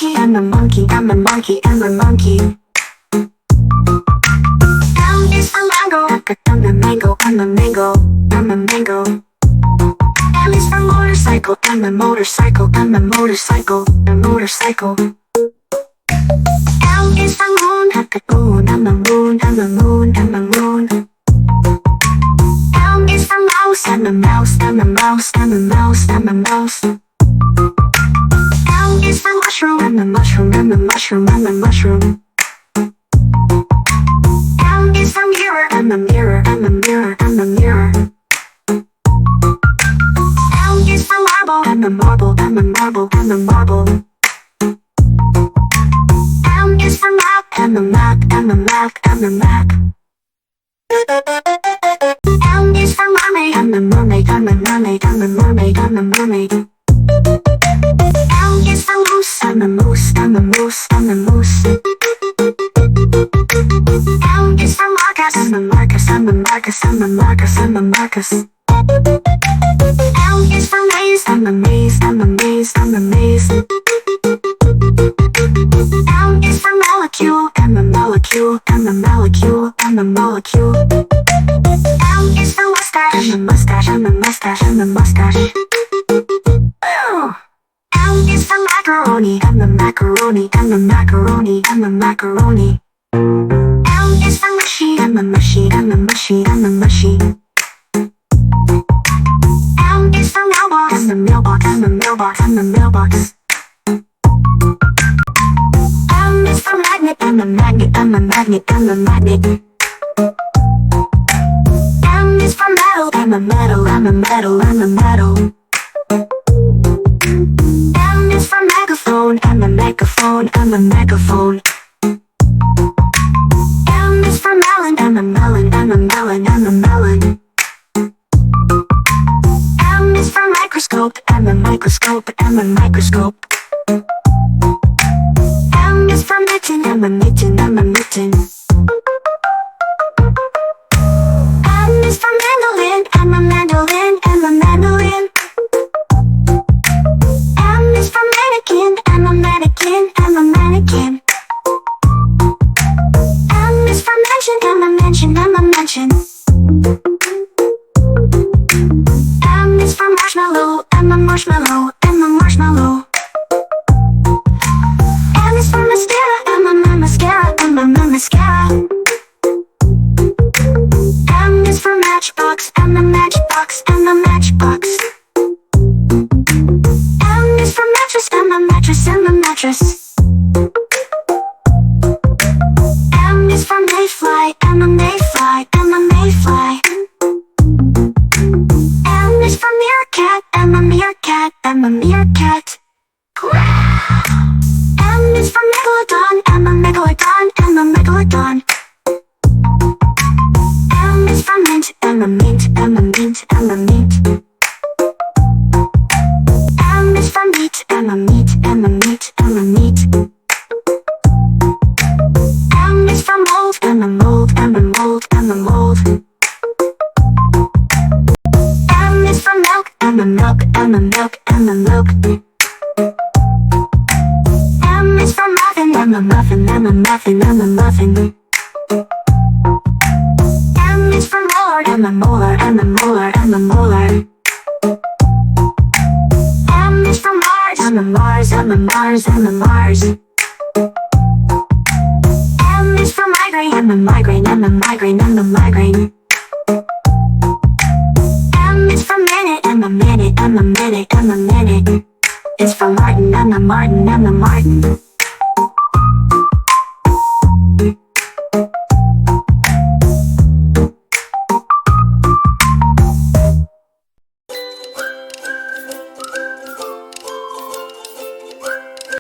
monkey, I'm a monkey, I'm a monkey, I'm a monkey. M is for mango, I'm a mango, I'm a mango, I'm a mango. M is for motorcycle, I'm a motorcycle, I'm a motorcycle, a motorcycle. M is for moon, I'm a moon, I'm a moon, I'm a moon. M is for mouse, I'm a mouse, I'm a mouse, I'm a mouse, I'm a mouse. M is for mushroom, I'm a mushroom, I'm a mushroom, I'm a mushroom. M is for mirror, I'm a mirror, I'm a mirror, I'm a mirror. M is for marble, I'm a marble, I'm a marble, I'm a marble. M is for map, I'm a map, I'm a map, I'm a map. M is for mermaid, I'm a mermaid, I'm a mermaid, I'm a mermaid, I'm a mermaid. M is for moose, I'm a moose, I'm a moose, I'm a moose. M is for Marcus, I'm a Marcus, I'm a Marcus, I'm a Marcus, I'm a Marcus. M is for maze, I'm a maze, I'm a maze, I'm a maze. M is for molecule, I'm a molecule, I'm a molecule, I'm a molecule. M is for mustache, I'm a mustache, I'm a mustache, I'm a mustache. M is for macaroni, I'm a macaroni, I'm a macaroni, I'm a macaroni. M is for mushy, I'm a mushy, I'm a mushy, I'm a mushy. M is for mailbox, I'm a mailbox, I'm a mailbox, I'm a mailbox. M is for magnet, I'm a magnet, I'm a magnet, I'm a magnet. M is for metal, I'm a metal, I'm a metal, I'm a metal. M is for megaphone, I'm a megaphone, I'm a megaphone. M is for melon, I'm a melon, I'm a melon, I'm a melon. M is for microscope, I'm a microscope, I'm a microscope. M is for mitten, I'm a mitten, I'm a mitten. M is for mandolin, I'm a mandolin, I'm a mandolin. M is for mannequin, I'm a mannequin, I'm a mannequin. M is for mansion, I'm a mansion, I'm a mansion. M is for marshmallow, I'm a marshmallow, I'm a marshmallow. M is for mascara, I'm a mascara, I'm a mascara. M is for matchbox, I'm a matchbox, I'm a matchbox. M is for mattress, I'm a mattress, I'm a mattress. M is for mayfly, I'm a mayfly, I'm a mayfly. M is for meerkat, I'm a meerkat, I'm a meerkat. M is for megalodon, I'm a megalodon, I'm a megalodon. M is for mint, I'm a mint, I'm a mint, I'm a mint. M is for meat, I'm a meat, I'm a meat, I'm a meat. M is for mold, I'm a mold, I'm a mold, I'm a mold. M is for milk, I'm a milk, I'm a milk, I'm a milk. M is for muffin, I'm a muffin, I'm a muffin, I'm a muffin. M is for molar, I'm a molar, I'm a molar, I'm a molar. M is for Mars, I'm a Mars, I'm a Mars, I'm a Mars. M is for migraine, I'm a migraine, I'm a migraine, I'm a migraine. M is for minute, I'm a minute, I'm a minute, I'm a minute. It's for Martin, I'm a Martin, I'm a Martin.